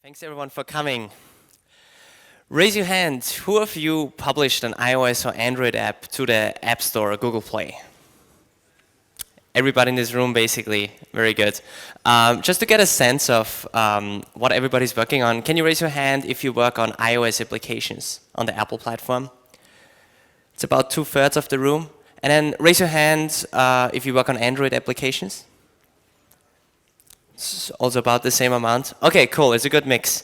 Thanks everyone for coming. Raise your hand, who of you published an iOS or Android app to the App Store or Google Play? Everybody in this room, basically. Very good. Just to get a sense of what everybody's working on, can you raise your hand if you work on iOS applications on the Apple platform? It's about 2/3 of the room. And then raise your hand if you work on Android applications. It's also about the same amount. Okay, cool. It's a good mix.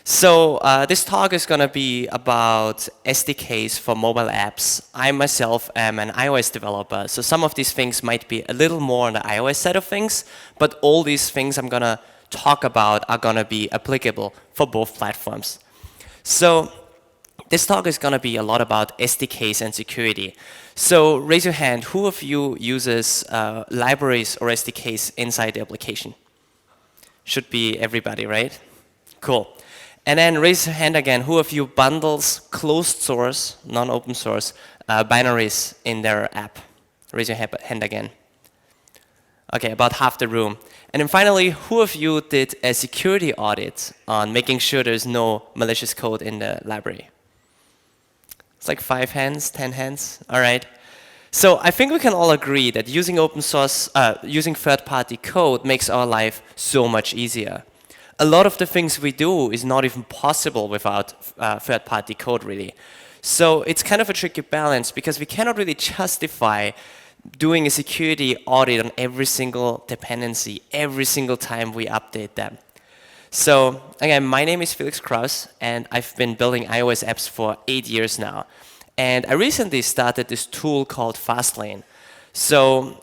So this talk is going to be about SDKs for mobile apps. I myself am an iOS developer, so some of these things might be a little more on the iOS side of things, but all these things I'm going to talk about are going to be applicable for both platforms. So this talk is going to be a lot about SDKs and security. So raise your hand, who of you uses libraries or SDKs inside the application? Should be everybody, right? Cool. And then raise your hand again, who of you bundles closed source, non-open source, binaries in their app? Raise your hand again. Okay, about half the room. And then finally, who of you did a security audit on making sure there's no malicious code in the library? It's like 5 hands, 10 hands, all right. So I think we can all agree that using open source, using third-party code makes our life so much easier. A lot of the things we do is not even possible without third-party code, really. So it's kind of a tricky balance because we cannot really justify doing a security audit on every single dependency, every single time we update them. So again, my name is Felix Krause, and I've been building iOS apps for 8 years now. And I recently started this tool called Fastlane. So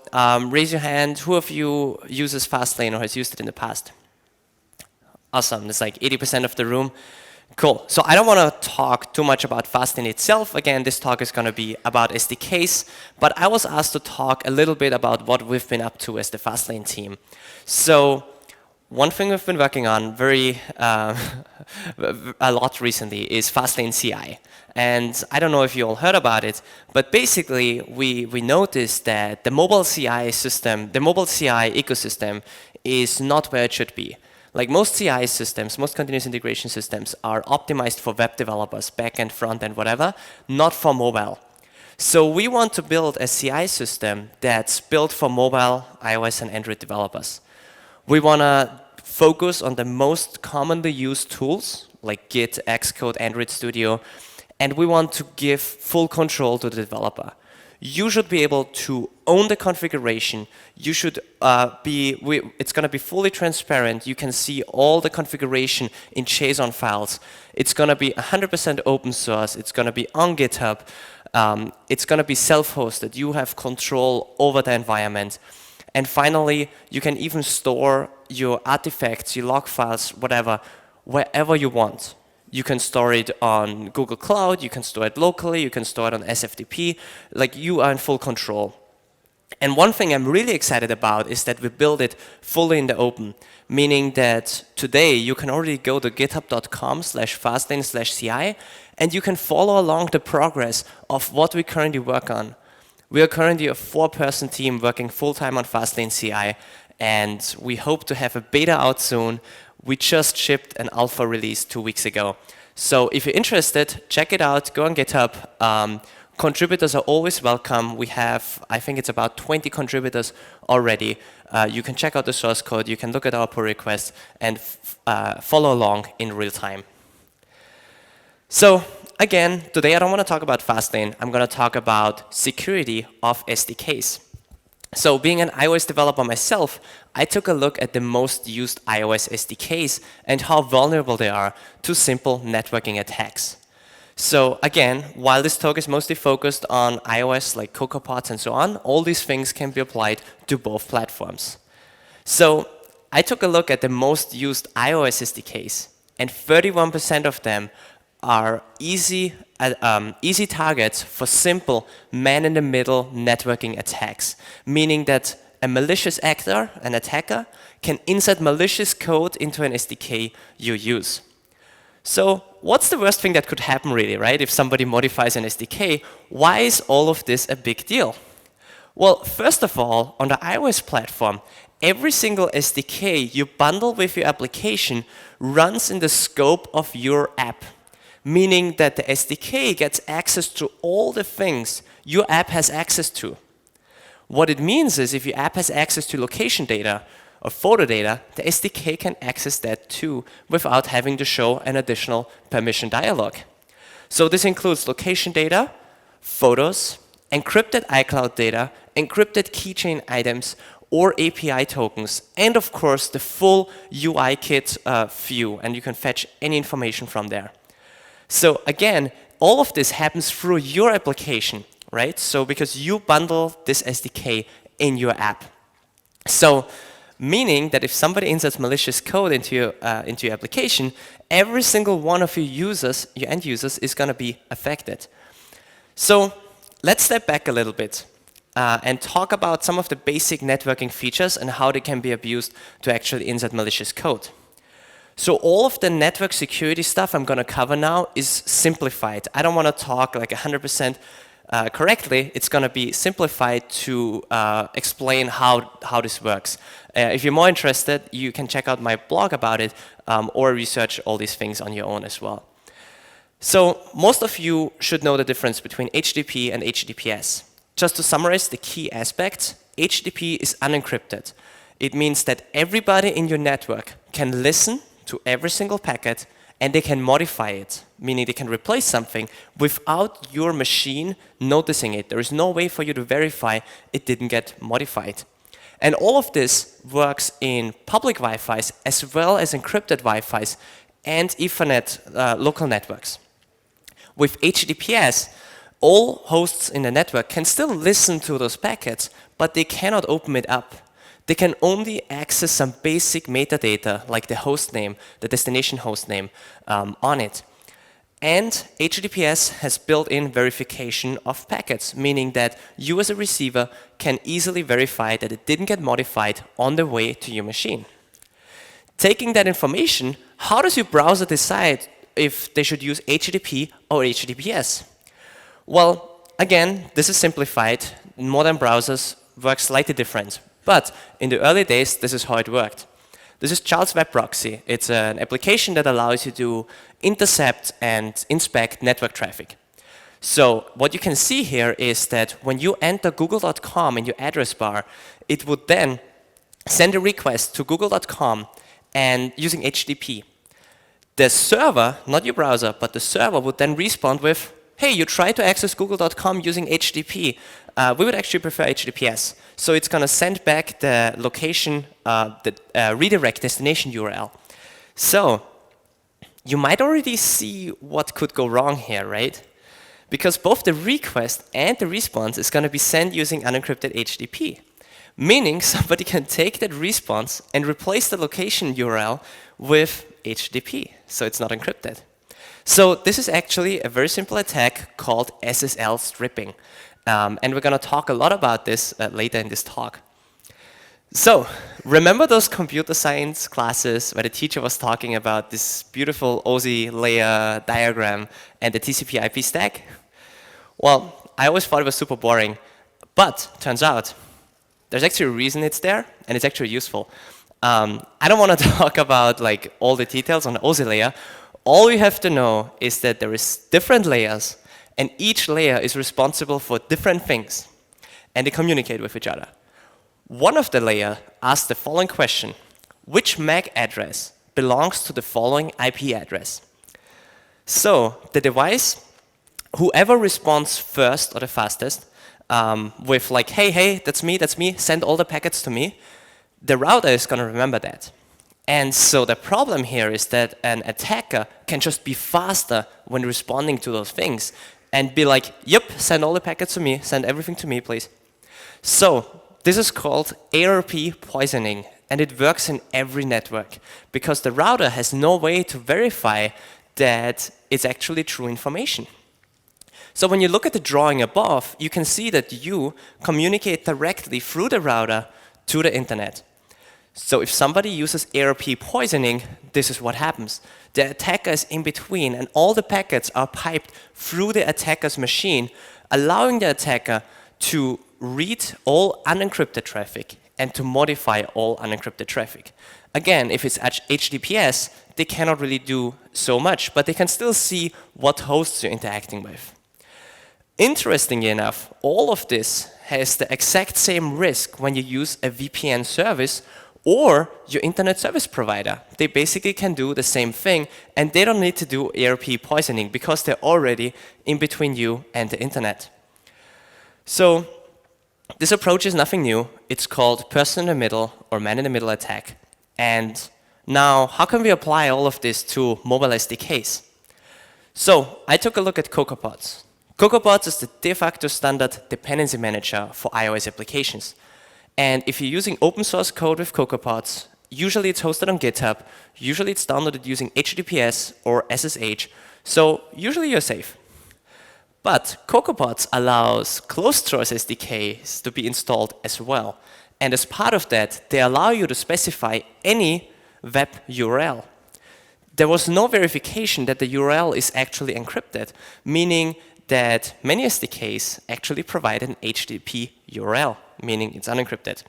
raise your hand, who of you uses Fastlane or has used it in the past? Awesome, that's like 80% of the room. Cool, so I don't want to talk too much about Fastlane itself. Again, this talk is going to be about SDKs, but I was asked to talk a little bit about what we've been up to as the Fastlane team. So one thing we've been working on a lot recently is Fastlane CI. And I don't know if you all heard about it, but basically we noticed that the mobile CI system, the mobile CI ecosystem is not where it should be. Like most CI systems, most continuous integration systems are optimized for web developers, backend, frontend, whatever, not for mobile. So we want to build a CI system that's built for mobile, iOS and Android developers. We want to focus on the most commonly used tools like Git, Xcode, Android Studio, and we want to give full control to the developer. You should be able to own the configuration. You should it's going to be fully transparent. You can see all the configuration in JSON files. It's going to be 100% open source. It's going to be on GitHub. It's going to be self-hosted. You have control over the environment. And finally, you can even store your artifacts, your log files, whatever, wherever you want. You can store it on Google Cloud, you can store it locally, you can store it on SFTP, like you are in full control. And one thing I'm really excited about is that we build it fully in the open, meaning that today you can already go to github.com/fastlane/CI and you can follow along the progress of what we currently work on. We are currently a 4-person team working full-time on Fastlane CI, and we hope to have a beta out soon. We just shipped an alpha release 2 weeks ago. So if you're interested, check it out, go on GitHub. Contributors are always welcome. We have, I think it's about 20 contributors already. You can check out the source code, you can look at our pull requests and follow along in real time. So again, today I don't want to talk about Fastlane. I'm going to talk about security of SDKs. So being an iOS developer myself, I took a look at the most used iOS SDKs and how vulnerable they are to simple networking attacks. So again, while this talk is mostly focused on iOS like cocoapods and so on, all these things can be applied to both platforms. So I took a look at the most used iOS SDKs, and 31% of them are easy targets for simple man-in-the-middle networking attacks, meaning that a malicious actor, an attacker, can insert malicious code into an SDK you use. So what's the worst thing that could happen really, right? If somebody modifies an SDK, why is all of this a big deal? Well, first of all, on the iOS platform, every single SDK you bundle with your application runs in the scope of your app, meaning that the SDK gets access to all the things your app has access to. What it means is if your app has access to location data or photo data, the SDK can access that too without having to show an additional permission dialog. So this includes location data, photos, encrypted iCloud data, encrypted keychain items, or API tokens, and of course the full UI kit view, and you can fetch any information from there. So again, all of this happens through your application, right? So because you bundle this SDK in your app. So meaning that if somebody inserts malicious code into your application, every single one of your users, your end users, is going to be affected. So let's step back a little bit and talk about some of the basic networking features and how they can be abused to actually insert malicious code. So all of the network security stuff I'm going to cover now is simplified. I don't want to talk like 100% correctly. It's going to be simplified to explain how this works. If you're more interested, you can check out my blog about it or research all these things on your own as well. So most of you should know the difference between HTTP and HTTPS. Just to summarize the key aspects, HTTP is unencrypted. It means that everybody in your network can listen to every single packet and they can modify it, meaning they can replace something without your machine noticing it. There is no way for you to verify it didn't get modified. And all of this works in public Wi-Fis as well as encrypted Wi-Fis and Ethernet local networks. With HTTPS, all hosts in the network can still listen to those packets, but they cannot open it up. They can only access some basic metadata, like the host name, the destination host name, on it. And HTTPS has built-in verification of packets, meaning that you as a receiver can easily verify that it didn't get modified on the way to your machine. Taking that information, how does your browser decide if they should use HTTP or HTTPS? Well, again, this is simplified. Modern browsers work slightly different. But in the early days, this is how it worked. This is Charles Web Proxy. It's an application that allows you to intercept and inspect network traffic. So what you can see here is that when you enter google.com in your address bar, it would then send a request to google.com and using HTTP. The server, not your browser, but the server would then respond with, hey, you tried to access google.com using HTTP. We would actually prefer HTTPS. So it's going to send back the location, the redirect destination URL. So you might already see what could go wrong here, right? Because both the request and the response is going to be sent using unencrypted HTTP. Meaning somebody can take that response and replace the location URL with HTTP. So it's not encrypted. So this is actually a very simple attack called SSL stripping. And we're going to talk a lot about this later in this talk. So remember those computer science classes where the teacher was talking about this beautiful OSI layer diagram and the TCP IP stack? Well, I always thought it was super boring. But turns out there's actually a reason it's there, and it's actually useful. I don't want to talk about like all the details on the OSI layer. All you have to know is that there is different layers, and each layer is responsible for different things, and they communicate with each other. One of the layers asks the following question: which MAC address belongs to the following IP address? So the device, whoever responds first or the fastest, with like, hey, that's me, send all the packets to me, the router is going to remember that. And so the problem here is that an attacker can just be faster when responding to those things and be like, yep, send all the packets to me, send everything to me, please. So this is called Arp poisoning, and it works in every network because the router has no way to verify that it's actually true information. So when you look at the drawing above, you can see that you communicate directly through the router to the internet. So if somebody uses Arp poisoning, this is what happens. The attacker is in between, and all the packets are piped through the attacker's machine, allowing the attacker to read all unencrypted traffic and to modify all unencrypted traffic. Again, if it's HTTPS, they cannot really do so much, but they can still see what hosts you're interacting with. Interestingly enough, all of this has the exact same risk when you use a VPN service or your internet service provider. They basically can do the same thing, and they don't need to do Arp poisoning because they're already in between you and the internet. So this approach is nothing new. It's called person in the middle or man in the middle attack. And now, how can we apply all of this to mobile SDKs? So I took a look at cocoapods. Cocoapods is the de facto standard dependency manager for iOS applications. And if you're using open source code with cocoapods, usually it's hosted on GitHub, usually it's downloaded using HTTPS or SSH, so usually you're safe. But cocoapods allows closed source SDKs to be installed as well. And as part of that, they allow you to specify any web URL. There was no verification that the URL is actually encrypted, meaning that many SDKs actually provide an HTTP URL, meaning it's unencrypted.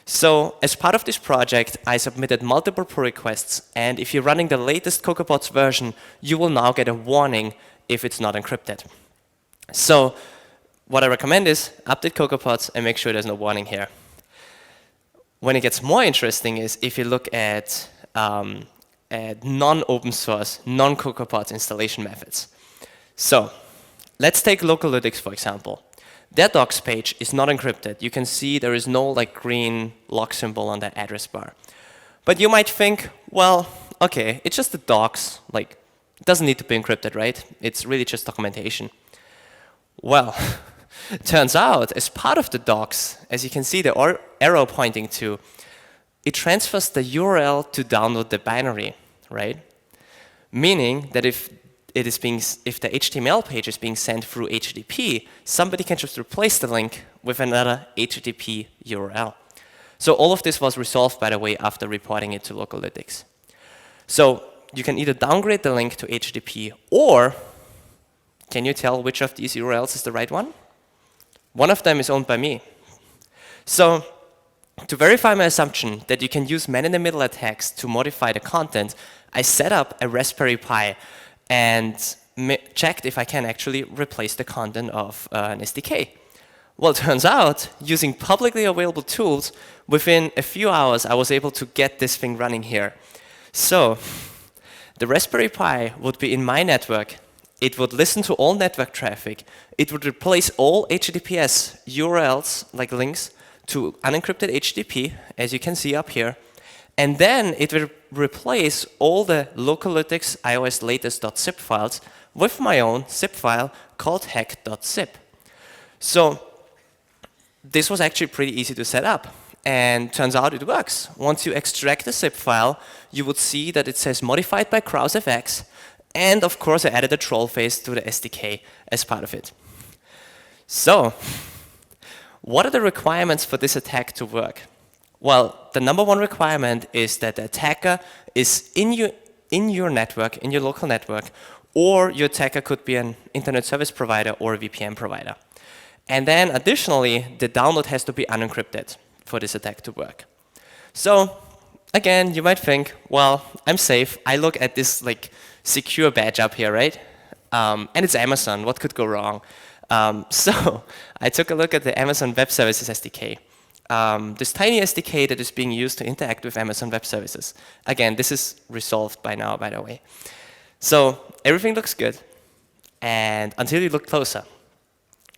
So as part of this project, I submitted multiple pull requests, and if you're running the latest cocoapods version, you will now get a warning if it's not encrypted. So what I recommend is update cocoapods and make sure there's no warning here. When it gets more interesting is if you look at non-open source, non-cocoapods installation methods. So let's take Localytics, for example. Their docs page is not encrypted. You can see there is no like green lock symbol on the address bar. But you might think, well, okay, it's just the docs. Like, it doesn't need to be encrypted, right? It's really just documentation. Well, turns out, as part of the docs, as you can see the arrow pointing to, it transfers the URL to download the binary, right? Meaning that if the HTML page is being sent through HTTP, somebody can just replace the link with another HTTP URL. So all of this was resolved, by the way, after reporting it to Localytics. So you can either downgrade the link to HTTP, or can you tell which of these URLs is the right one? One of them is owned by me. So to verify my assumption that you can use man-in-the-middle attacks to modify the content, I set up a Raspberry Pi and checked if I can actually replace the content of an SDK. Well, it turns out, using publicly available tools, within a few hours, I was able to get this thing running here. So the Raspberry Pi would be in my network. It would listen to all network traffic. It would replace all HTTPS URLs, like links, to unencrypted HTTP, as you can see up here. And then it will replace all the Localytics iOS latest.zip files with my own zip file called hack.zip. So this was actually pretty easy to set up. And turns out it works. Once you extract the zip file, you would see that it says modified by Krause FX. And of course, I added a troll face to the SDK as part of it. So what are the requirements for this attack to work? Well, the number one requirement is that the attacker is in your network, in your local network, or your attacker could be an internet service provider or a VPN provider. And then additionally, the download has to be unencrypted for this attack to work. So again, you might think, well, I'm safe. I look at this like secure badge up here, right? And it's Amazon. What could go wrong? So I took a look at the Amazon Web Services Sdk. This tiny SDK that is being used to interact with Amazon Web Services. Again, this is resolved by now, by the way. So everything looks good, and until you look closer.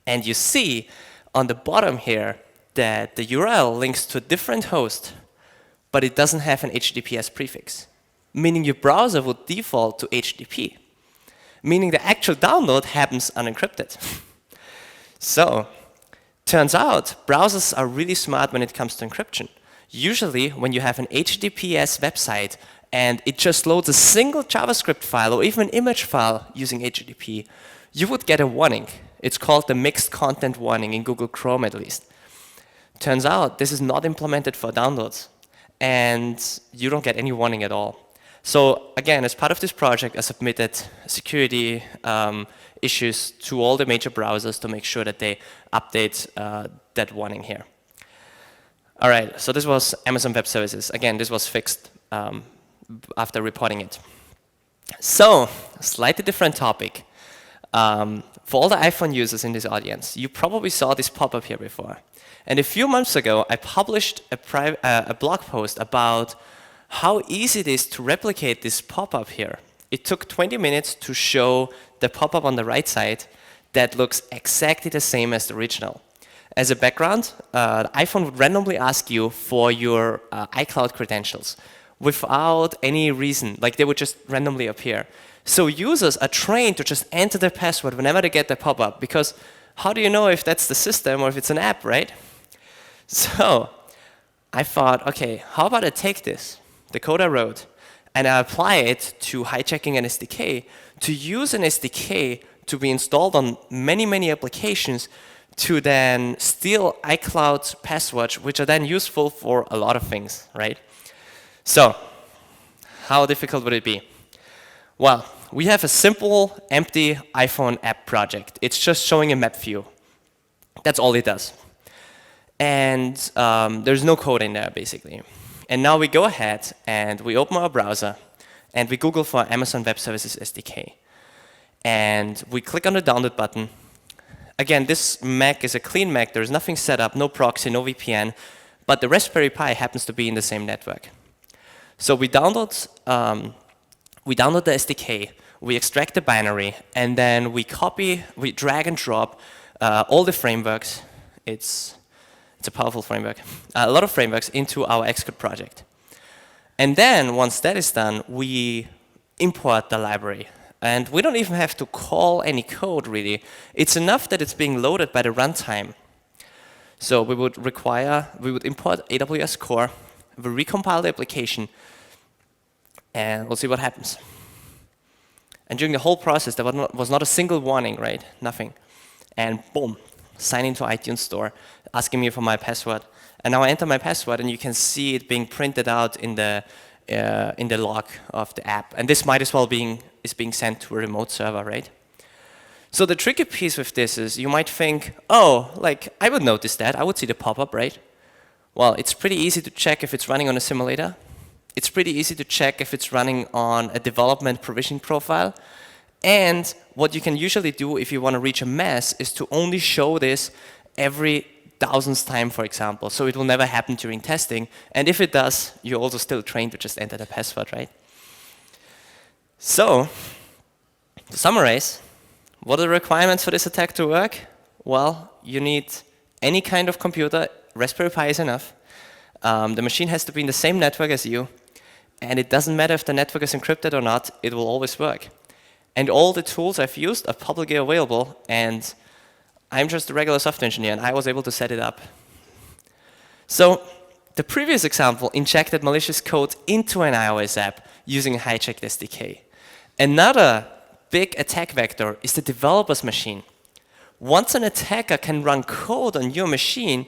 And you see on the bottom here that the URL links to a different host, but it doesn't have an HTTPS prefix, meaning your browser would default to HTTP, meaning the actual download happens unencrypted. So turns out browsers are really smart when it comes to encryption. Usually when you have an HTTPS website and it just loads a single JavaScript file or even an image file using HTTP, you would get a warning. It's called the mixed content warning in Google Chrome at least. Turns out this is not implemented for downloads, and you don't get any warning at all. So again, as part of this project, I submitted security issues to all the major browsers to make sure that they update that warning here. All right, so this was Amazon Web Services. Again, this was fixed after reporting it. So, a slightly different topic. For all the iPhone users in this audience, you probably saw this pop-up here before. And a few months ago, I published a blog post about how easy it is to replicate this pop-up here. It took 20 minutes to show the pop-up on the right side that looks exactly the same as the original. As a background, the iPhone would randomly ask you for your iCloud credentials without any reason, like they would just randomly appear. So users are trained to just enter their password whenever they get the pop-up, because how do you know if that's the system or if it's an app, right? So I thought, okay, how about I take this, the code I wrote, and I apply it to hijacking an SDK, to use an SDK to be installed on many, many applications to then steal iCloud passwords, which are then useful for a lot of things, right? So, how difficult would it be? Well, we have a simple, empty iPhone app project. It's just showing a map view. That's all it does. And there's no code in there, basically. And now we go ahead and we open our browser and we Google for Amazon Web Services SDK. And we click on the download button. Again, this Mac is a clean Mac. There's nothing set up, no proxy, no VPN, but the Raspberry Pi happens to be in the same network. So we download the SDK, we extract the binary, and then we drag and drop all the frameworks. It's a powerful framework. A lot of frameworks into our Xcode project. And then, once that is done, we import the library. And we don't even have to call any code, really. It's enough that it's being loaded by the runtime. So we would import AWS core, we recompile the application, and we'll see what happens. And during the whole process, there was not a single warning, right? Nothing. And boom, sign into iTunes Store, asking me for my password. And now I enter my password, and you can see it being printed out in the log of the app. And this might as well is being sent to a remote server, right? So the tricky piece with this is you might think, oh, like I would notice that. I would see the pop-up, right? Well, it's pretty easy to check if it's running on a simulator. It's pretty easy to check if it's running on a development provision profile. And what you can usually do if you want to reach a mass is to only show this every 1000th time, for example. So it will never happen during testing. And if it does, you're also still trained to just enter the password, right? So, to summarize, what are the requirements for this attack to work? Well, you need any kind of computer. Raspberry Pi is enough. The machine has to be in the same network as you. And it doesn't matter if the network is encrypted or not, it will always work. And all the tools I've used are publicly available, and I'm just a regular software engineer, and I was able to set it up. So the previous example injected malicious code into an iOS app using a hijacked SDK. Another big attack vector is the developer's machine. Once an attacker can run code on your machine,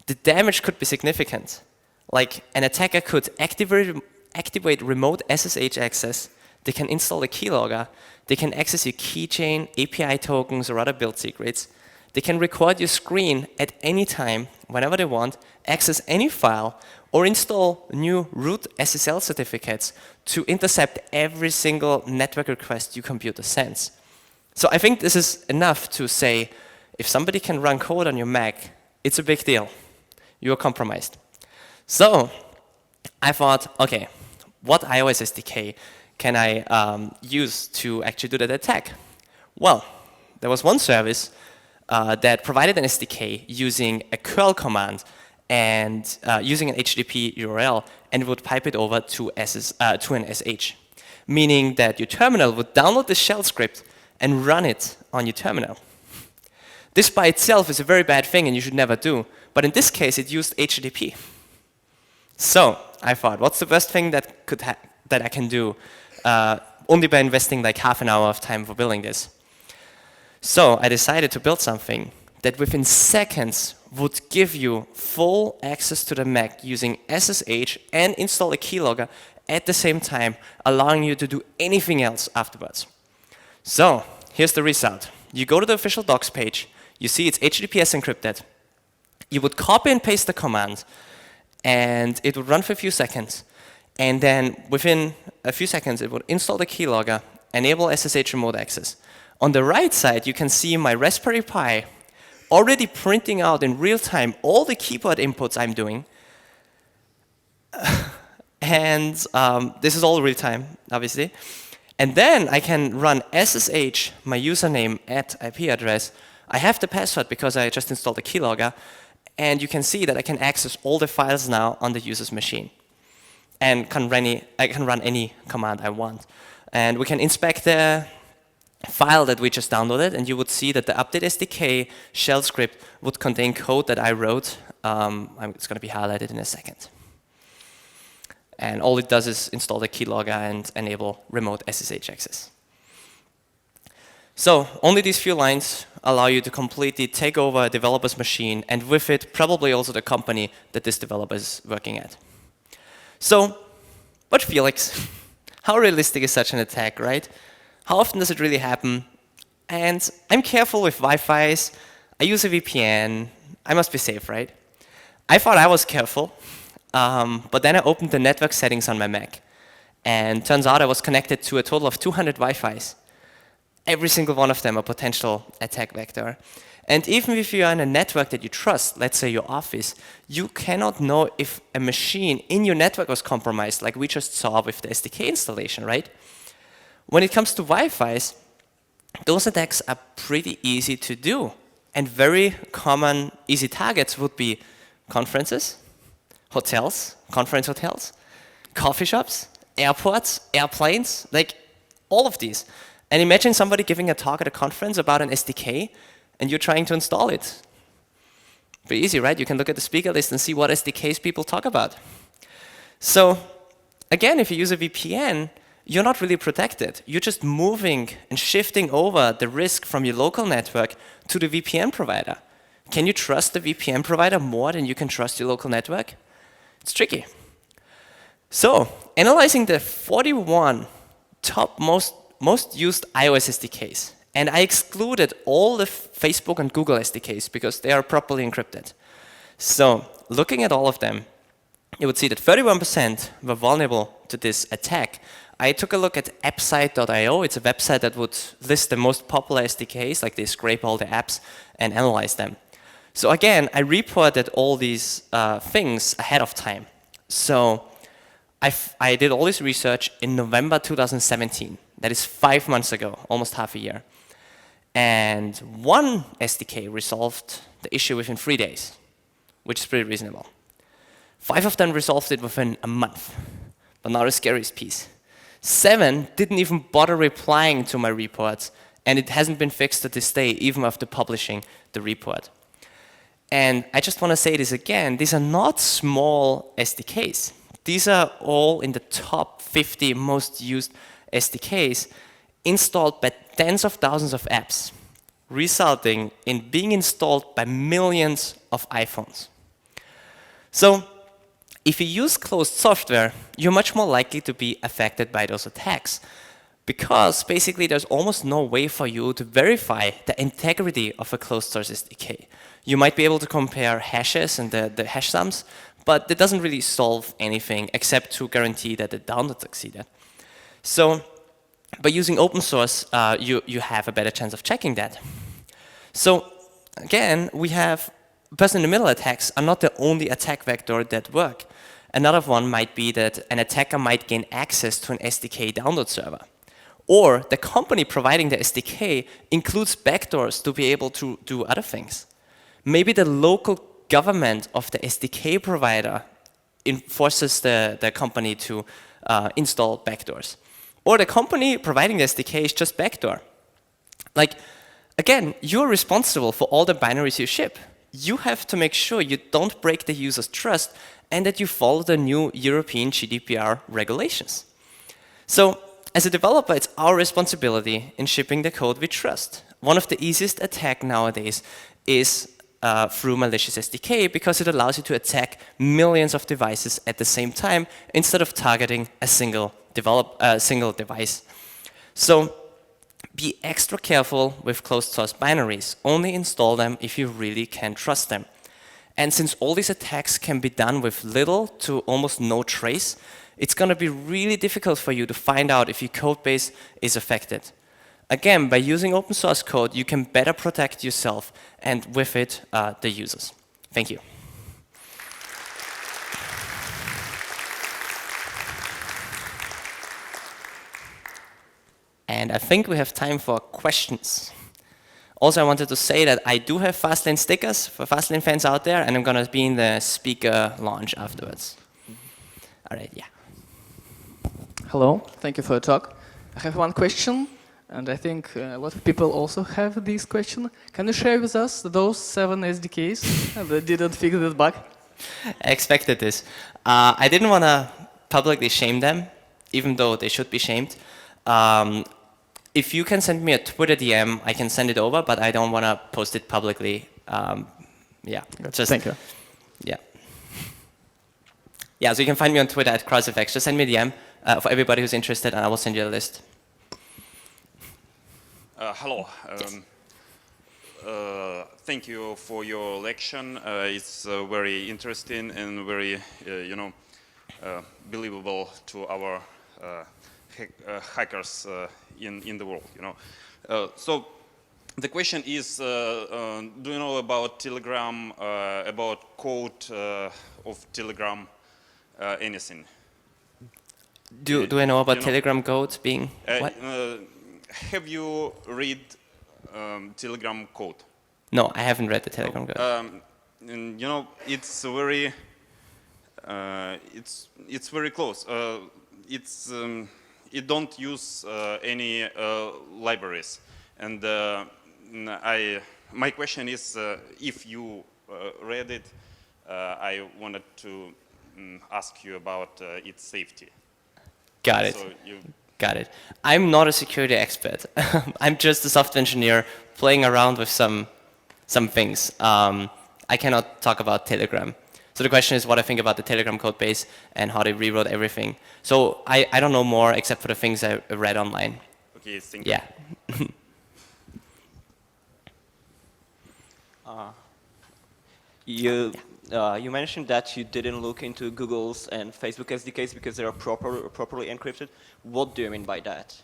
the damage could be significant. Like an attacker could activate remote SSH access. They can install a keylogger. They can access your keychain, API tokens, or other build secrets. They can record your screen at any time, whenever they want, access any file, or install new root SSL certificates to intercept every single network request your computer sends. So I think this is enough to say, if somebody can run code on your Mac, it's a big deal. You are compromised. So I thought, okay, what iOS SDK can I use to actually do that attack? Well, there was one service that provided an SDK using a curl command and using an HTTP URL, and it would pipe it over to an SH, meaning that your terminal would download the shell script and run it on your terminal. This by itself is a very bad thing and you should never do, but in this case it used HTTP. So I thought, what's the worst thing that I can do only by investing like half an hour of time for building this? So I decided to build something that within seconds would give you full access to the Mac using SSH and install a keylogger at the same time, allowing you to do anything else afterwards. So here's the result. You go to the official docs page, you see it's HTTPS encrypted. You would copy and paste the command, and it would run for a few seconds. And then within a few seconds, it would install the keylogger, enable SSH remote access. On the right side, you can see my Raspberry Pi already printing out in real time all the keyboard inputs I'm doing. And this is all real time, obviously. And then I can run SSH, my username at IP address. I have the password because I just installed the keylogger. And you can see that I can access all the files now on the user's machine. And I can run any command I want. And we can inspect the file that we just downloaded, and you would see that the update SDK shell script would contain code that I wrote. It's going to be highlighted in a second. And all it does is install the keylogger and enable remote SSH access. So only these few lines allow you to completely take over a developer's machine, and with it, probably also the company that this developer is working at. So, but Felix, how realistic is such an attack, right? How often does it really happen? And I'm careful with Wi-Fi's. I use a VPN. I must be safe, right? I thought I was careful, but then I opened the network settings on my Mac. And turns out I was connected to a total of 200 Wi-Fi's. Every single one of them a potential attack vector. And even if you are in a network that you trust, let's say your office, you cannot know if a machine in your network was compromised, like we just saw with the SDK installation, right? When it comes to Wi-Fi's, those attacks are pretty easy to do. And very common easy targets would be conferences, hotels, conference hotels, coffee shops, airports, airplanes, like all of these. And imagine somebody giving a talk at a conference about an SDK, and you're trying to install it. Pretty easy, right? You can look at the speaker list and see what SDKs people talk about. So again, if you use a VPN, you're not really protected. You're just moving and shifting over the risk from your local network to the VPN provider. Can you trust the VPN provider more than you can trust your local network? It's tricky. So analyzing the 41 top most used iOS SDKs, and I excluded all the Facebook and Google SDKs because they are properly encrypted. So looking at all of them, you would see that 31% were vulnerable to this attack. I took a look at appsite.io. It's a website that would list the most popular SDKs, like they scrape all the apps and analyze them. So again, I reported all these things ahead of time. So I did all this research in November 2017. That is 5 months ago, almost half a year. And one SDK resolved the issue within 3 days, which is pretty reasonable. 5 of them resolved it within a month. But now the scariest piece. 7 didn't even bother replying to my reports, and it hasn't been fixed to this day, even after publishing the report. And I just want to say this again, these are not small SDKs. These are all in the top 50 most used SDKs installed by tens of thousands of apps, resulting in being installed by millions of iPhones. So if you use closed software, you're much more likely to be affected by those attacks, because basically there's almost no way for you to verify the integrity of a closed source SDK. You might be able to compare hashes and the hash sums, but it doesn't really solve anything except to guarantee that the download succeeded. So by using open source, you have a better chance of checking that. So again, we have person-in-the-middle attacks are not the only attack vector that work. Another one might be that an attacker might gain access to an SDK download server. Or the company providing the SDK includes backdoors to be able to do other things. Maybe the local government of the SDK provider forces the company to install backdoors. Or the company providing the SDK is just backdoor. Like, again, you're responsible for all the binaries you ship. You have to make sure you don't break the user's trust and that you follow the new European GDPR regulations. So, as a developer, it's our responsibility in shipping the code we trust. One of the easiest attacks nowadays is through malicious SDK because it allows you to attack millions of devices at the same time instead of targeting a single device. So be extra careful with closed source binaries. Only install them if you really can trust them. And since all these attacks can be done with little to almost no trace, it's going to be really difficult for you to find out if your code base is affected. Again, by using open source code, you can better protect yourself and with it, the users. Thank you. And I think we have time for questions. Also, I wanted to say that I do have Fastlane stickers for Fastlane fans out there, and I'm going to be in the speaker launch afterwards. All right, yeah. Hello, thank you for the talk. I have one question, and I think a lot of people also have this question. Can you share with us those 7 SDKs that didn't fix this bug? I expected this. I didn't want to publicly shame them, even though they should be shamed. If you can send me a Twitter DM, I can send it over, but I don't want to post it publicly. Yeah, just thank you. Yeah. Yeah, so you can find me on Twitter at Krause. Just send me a DM for everybody who's interested, and I will send you a list. Hello. Yes. Thank you for your lecture. It's very interesting and very, believable to our hackers in the world. So the question is, do you know about Telegram, about code of Telegram, anything? Do I know about Telegram code being what? Have you read Telegram code? No, I haven't read the Telegram code. And, it's very, it's very close. It don't use any libraries, and my question is, if you read it, I wanted to ask you about its safety. Got it. So Got it. I'm not a security expert. I'm just a software engineer playing around with some things. I cannot talk about Telegram. So the question is what I think about the Telegram code base and how they rewrote everything. So I don't know more except for the things I read online. Okay, thank you. Yeah. You mentioned that you didn't look into Google's and Facebook SDKs because they are properly encrypted. What do you mean by that?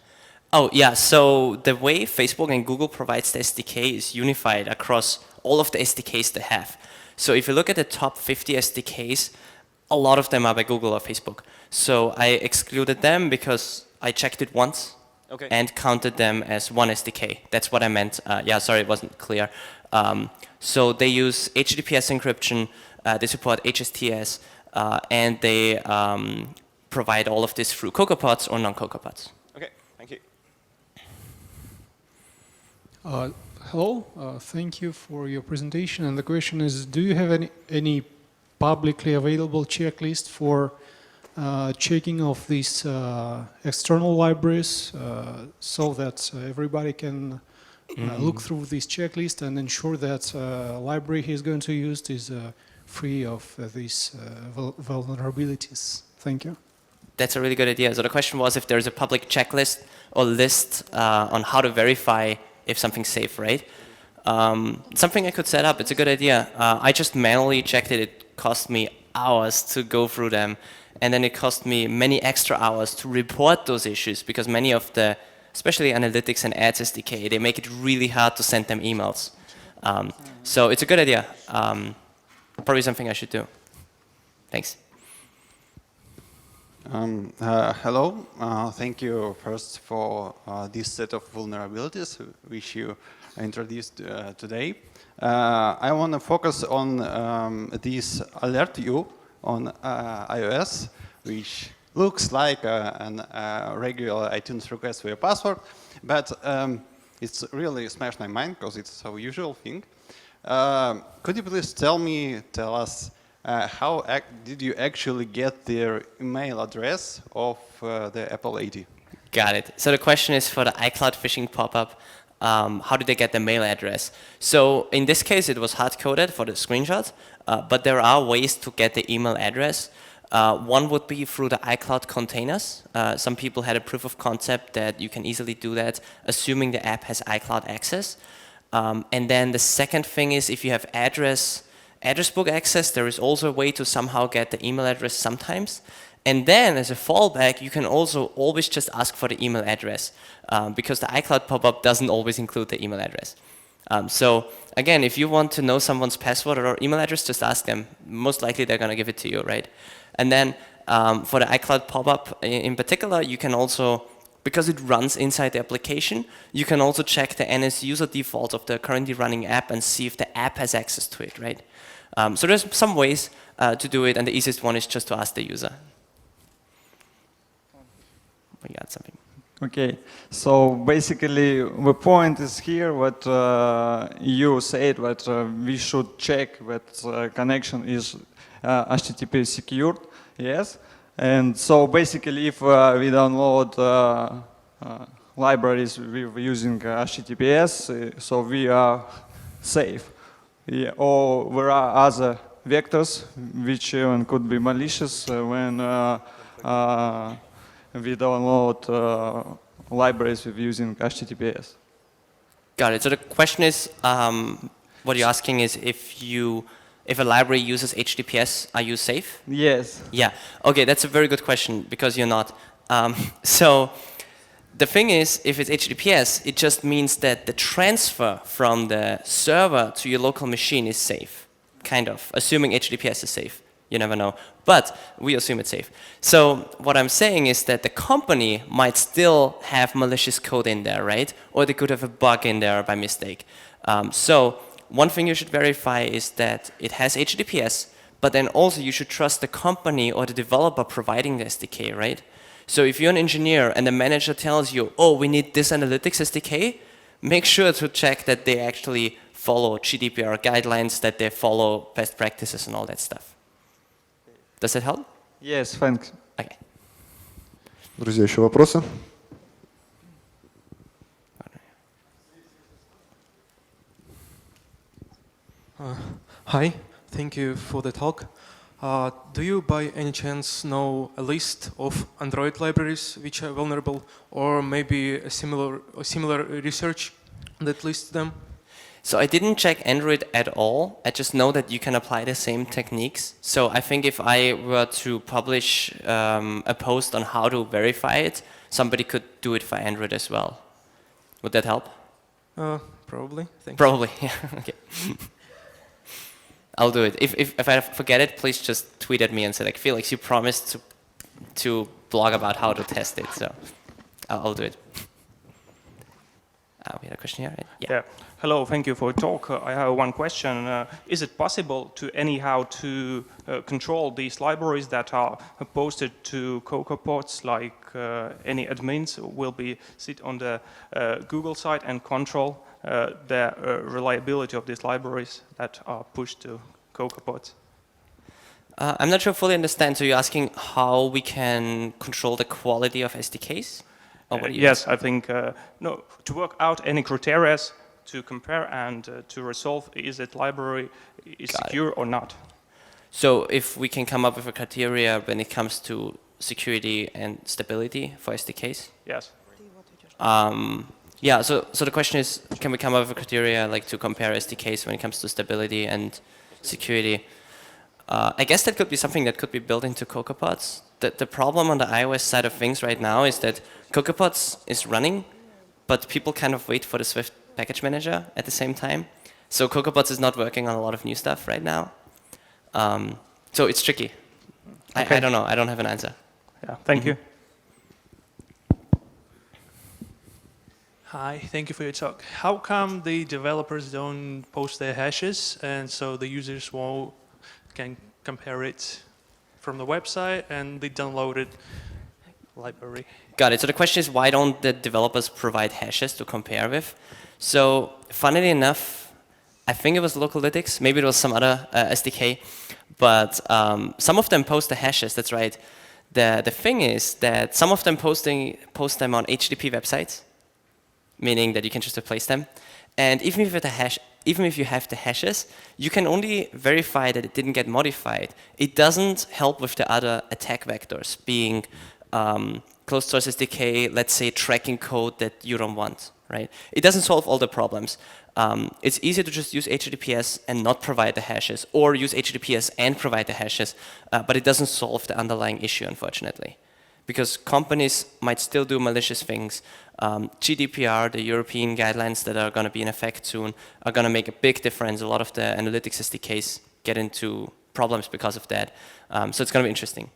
Oh, yeah. So the way Facebook and Google provides the SDK is unified across all of the SDKs they have. So if you look at the top 50 SDKs, a lot of them are by Google or Facebook. So I excluded them because I checked it once and counted them as one SDK. That's what I meant. Yeah, sorry, it wasn't clear. So they use HTTPS encryption, they support HSTS, and they provide all of this through cocoapods or non-cocoapods. Okay, thank you. Hello, thank you for your presentation. And the question is, do you have any publicly available checklist for checking of these external libraries so that everybody can look through this checklist and ensure that library he's going to use is free of these vulnerabilities? Thank you. That's a really good idea. So the question was if there's a public checklist or list on how to verify if something's safe, right? Something I could set up. It's a good idea. I just manually checked it. It cost me hours to go through them. And then it cost me many extra hours to report those issues because many of the, especially analytics and ads SDK, they make it really hard to send them emails. So it's a good idea. Probably something I should do. Thanks. Hello. Thank you first for this set of vulnerabilities which you introduced today. I want to focus on this alert view on iOS, which looks like a regular iTunes request for your password, but it's really smashed my mind because it's a usual thing. Could you please tell us how did you actually get their email address of the Apple ID? Got it. So the question is for the iCloud phishing pop-up. how did they get the mail address? So in this case, it was hard-coded for the screenshot, but there are ways to get the email address. One would be through the iCloud containers. Some people had a proof of concept that you can easily do that, assuming the app has iCloud access. And then the second thing is if you have address book access, there is also a way to somehow get the email address sometimes. And then as a fallback, you can also always just ask for the email address because the iCloud pop-up doesn't always include the email address. So again, if you want to know someone's password or email address, just ask them. Most likely they're going to give it to you, right? And then for the iCloud pop-up in particular, you can also, because it runs inside the application, you can also check the NS user default of the currently running app and see if the app has access to it, right? So there's some ways to do it, and the easiest one is just to ask the user. We got something. Okay, so basically the point is here what you said that we should check that connection is HTTP secured, yes. And so basically if we download libraries using HTTPS, so we are safe. Yeah, or there are other vectors which even could be malicious when we download libraries with using HTTPS. Got it. So the question is, what you're asking is if a library uses HTTPS, are you safe? Yes. Yeah. Okay, that's a very good question because you're not. So the thing is, if it's HTTPS, it just means that the transfer from the server to your local machine is safe, kind of, assuming HTTPS is safe. You never know. But we assume it's safe. So what I'm saying is that the company might still have malicious code in there, right? Or they could have a bug in there by mistake. So one thing you should verify is that it has HTTPS, but then also you should trust the company or the developer providing the SDK, right? So if you're an engineer and the manager tells you, oh, we need this analytics SDK, make sure to check that they actually follow GDPR guidelines, that they follow best practices and all that stuff. Does that help? Yes, thanks. Okay. Друзья, еще вопросы? Hi, thank you for the talk. Do you by any chance know a list of Android libraries which are vulnerable, or maybe a similar research that lists them? So I didn't check Android at all. I just know that you can apply the same techniques. So I think if I were to publish a post on how to verify it, somebody could do it for Android as well. Would that help? Probably. Thank Probably, yeah. Okay. I'll do it. If I forget it, please just tweet at me and say, like, Felix, you promised to blog about how to test it. So I'll do it. We had a question here, right? Yeah. Hello, thank you for your talk. I have one question. Is it possible to anyhow to control these libraries that are posted to cocoapods, like any admins will be sit on the Google side and control the reliability of these libraries that are pushed to cocoapods? I'm not sure I fully understand. So you're asking how we can control the quality of SDKs? Yes, I think no, to work out any criteria to compare and to resolve is that library is secure or not. So if we can come up with a criteria when it comes to security and stability for SDKs? Yes. Yeah, so the question is, can we come up with a criteria like to compare SDKs when it comes to stability and security? I guess that could be something that could be built into cocoapods. The problem on the iOS side of things right now is that cocoapods is running, but people kind of wait for the Swift package manager at the same time. So cocoapods is not working on a lot of new stuff right now. So it's tricky. Okay. I don't know. I don't have an answer. Yeah, thank you. Hi, thank you for your talk. How come the developers don't post their hashes and so the users can compare it from the website and the downloaded library? Got it. So the question is, why don't the developers provide hashes to compare with? So funnily enough, I think it was Localytics, maybe it was some other SDK, but some of them post the hashes, that's right. The thing is that some of them post them on HTTP websites, meaning that you can just replace them. And even if you have the hashes, you can only verify that it didn't get modified. It doesn't help with the other attack vectors, being closed source SDK, let's say tracking code that you don't want, right? It doesn't solve all the problems. It's easier to just use HTTPS and not provide the hashes, or use HTTPS and provide the hashes, but it doesn't solve the underlying issue, unfortunately. Because companies might still do malicious things. GDPR, the European guidelines that are going to be in effect soon, are going to make a big difference. A lot of the analytics SDKs get into problems because of that. So it's going to be interesting.